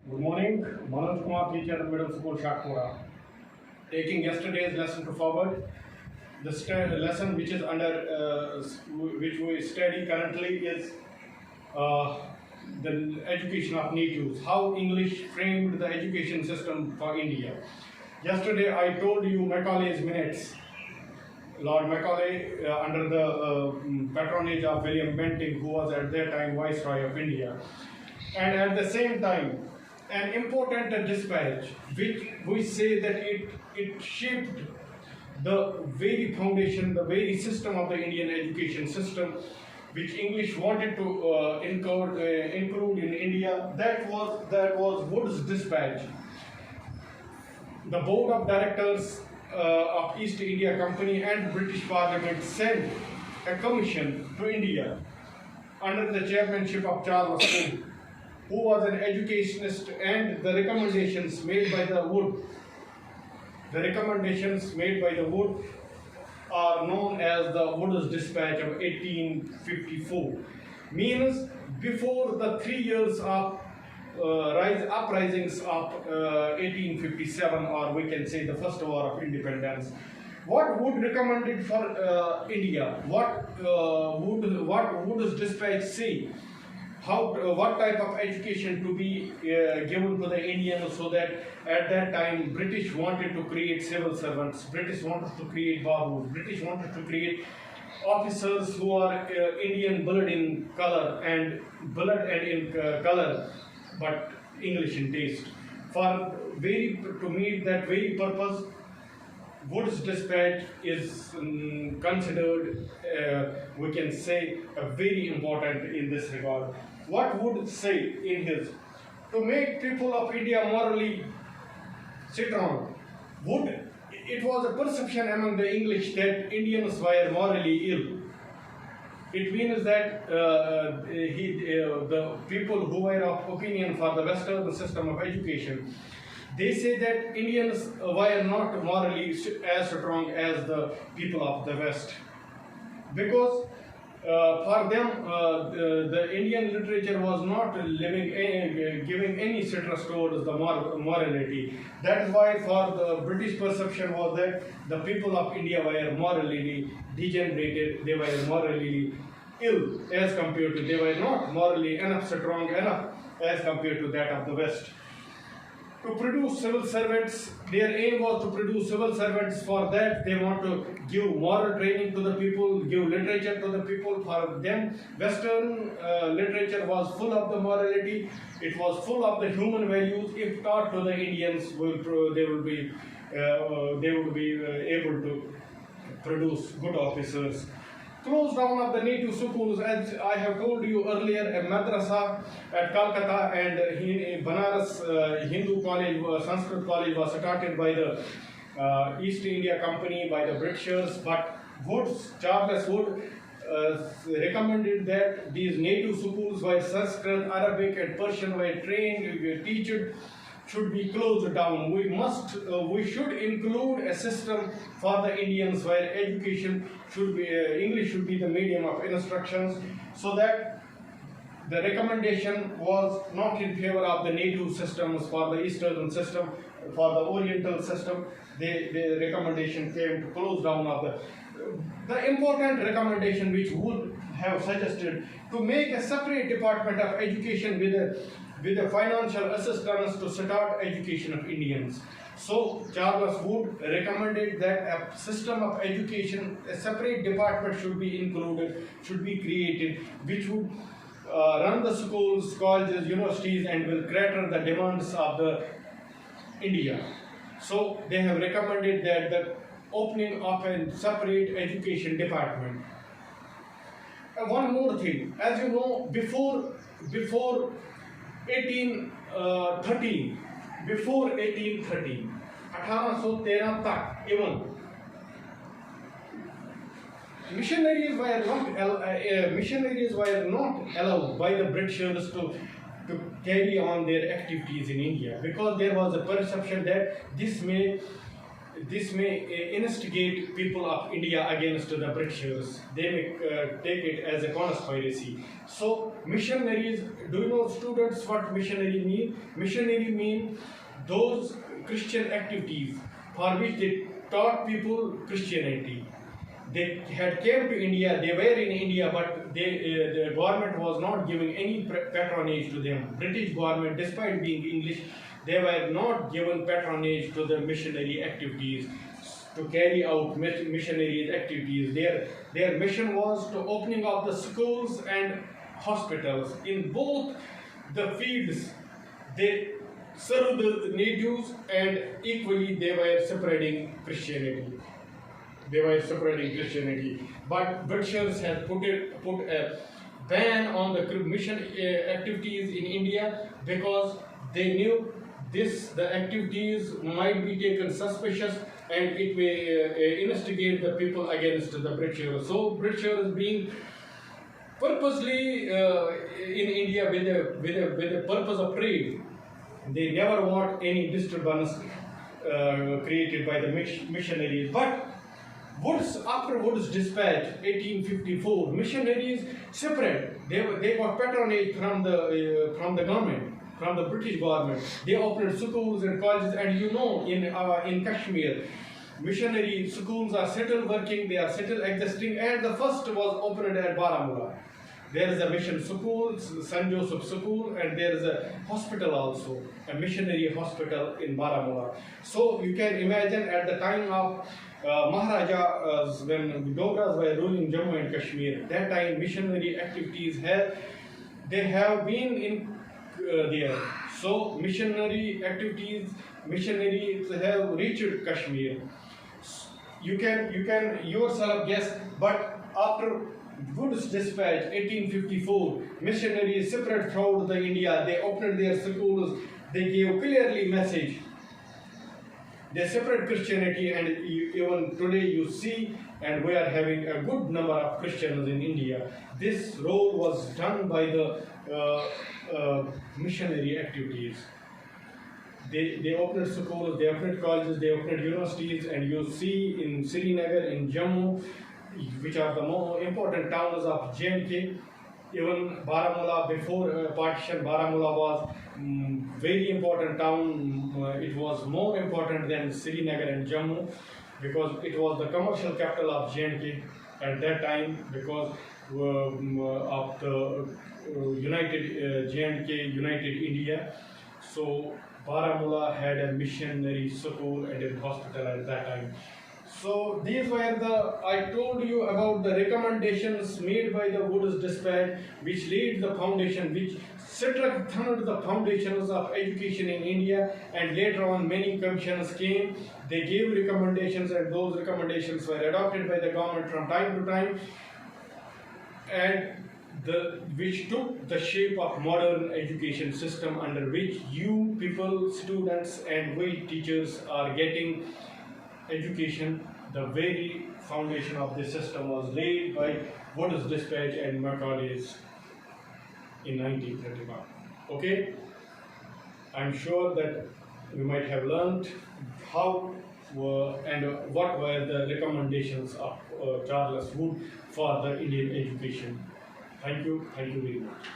Good morning, Manoj Kumar, teacher at Middle School, Shakpura. Taking yesterday's lesson to forward, the lesson which is under which we study currently is uh, the education of natives. How English framed the education system for India. Yesterday I told you Macaulay's Minutes. Lord Macaulay, under the patronage of William Bentinck, who was at that time Viceroy of India, and at the same time, an important dispatch, which we say that it shaped the very foundation, the very system of the Indian education system, which English wanted to include in India. That was Wood's dispatch. The board of directors of East India Company and British Parliament sent a commission to India under the chairmanship of Charles Wood, who was an educationist, and the recommendations made by the Wood are known as the Wood's Dispatch of 1854. Means before the 3 years of uprisings of 1857, or we can say the first war of independence. What Wood recommended for India? What Wood's dispatch say? What type of education to be given to the Indians, so that at that time British wanted to create civil servants, British wanted to create babus, British wanted to create officers who are Indian blood in color and color, but English in taste. To meet that very purpose, Wood's dispatch is considered, we can say, very important in this regard. What Wood say in his, to make people of India morally strong? It was a perception among the English that Indians were morally ill. It means that the people who were of opinion for the Western system of education, they say that Indians were not morally as strong as the people of the West, because for them the Indian literature was not giving any stress towards the morality. That is why for the British perception was that the people of India were morally degenerated, they were morally ill as compared to, they were not morally strong enough as compared to that of the West. To produce civil servants, their aim was to produce civil servants. For that, they want to give moral training to the people, give literature to the people. For them, Western literature was full of the morality, it was full of the human values. If taught to the Indians, they would be able to produce good officers. Close down of the native schools, as I have told you earlier, a madrasa at Calcutta and Banaras Hindu College, Sanskrit College was started by the East India Company, by the Britishers, but Charles Wood recommended that these native schools where Sanskrit, Arabic and Persian were trained, taught, should be closed down. We should include a system for the Indians where education should be, English should be the medium of instructions, so that the recommendation was not in favor of the native systems for the Eastern system, for the Oriental system. The recommendation came to close down of the important recommendation which would have suggested to make a separate department of education with the financial assistance to start education of Indians. So Charles Wood recommended that a system of education, a separate department should be included, should be created, which would run the schools, colleges, universities, and will cater the demands of the India. So they have recommended that the opening of a separate education department. One more thing, as you know, before 1813, 1813 tak, even missionaries were not allowed by the Britishers to carry on their activities in India, because there was a perception that this may this may instigate people of India against the Britishers. They may take it as a conspiracy. So missionaries, do you know, students, what missionary mean? Missionary mean those Christian activities for which they taught people Christianity. They had came to India, they were in India, but the government was not giving any patronage to them. British government, despite being English, they were not given patronage to the missionary activities, to carry out missionary activities. Their mission was to opening up the schools and hospitals. In both the fields, they served the natives, and equally they were spreading Christianity. But Britishers had put a ban on the mission activities in India because they knew the activities might be taken suspicious and it may instigate the people against the Britishers. So Britishers being purposely in India with a purpose of trade, they never want any disturbance created by the missionaries. But after Wood's dispatch, 1854, missionaries separate. They got patronage from the government, from the British government. They opened schools and colleges, and you know, in Kashmir, missionary schools are still working. They are still existing, and the first was opened at Baramulla. There is a mission school, St. Joseph School, and there is a hospital also, a missionary hospital in Baramulla. So you can imagine at the time of Maharajas, when Dogras were ruling Jammu and Kashmir, that time missionary activities have been in there. So missionaries have reached Kashmir. You can yourself guess, but after Wood's dispatch, 1854, missionaries separate throughout the India. They opened their schools. They gave clearly message. They separate Christianity, and even today you see, and we are having a good number of Christians in India. This role was done by the missionary activities. They opened schools, they opened colleges, they opened universities, and you see in Srinagar, in Jammu, which are the more important towns of J&K. Even Baramulla, before partition, Baramulla was very important town. It was more important than Srinagar and Jammu because it was the commercial capital of J&K at that time, because of the United J&K, United India. So Baramulla had a missionary school and a hospital at that time. So these were I told you about the recommendations made by the Wood's dispatch, which laid the foundation, which strengthened the foundations of education in India, and later on many commissions came. They gave recommendations, and those recommendations were adopted by the government from time to time, and which took the shape of modern education system, under which you people, students, and we teachers are getting education. The very foundation of this system was laid by Wood's dispatch and Macaulay's in 1931. Okay, I'm sure that we might have learned how and what were the recommendations of Charles Wood for the Indian education. Thank you very much.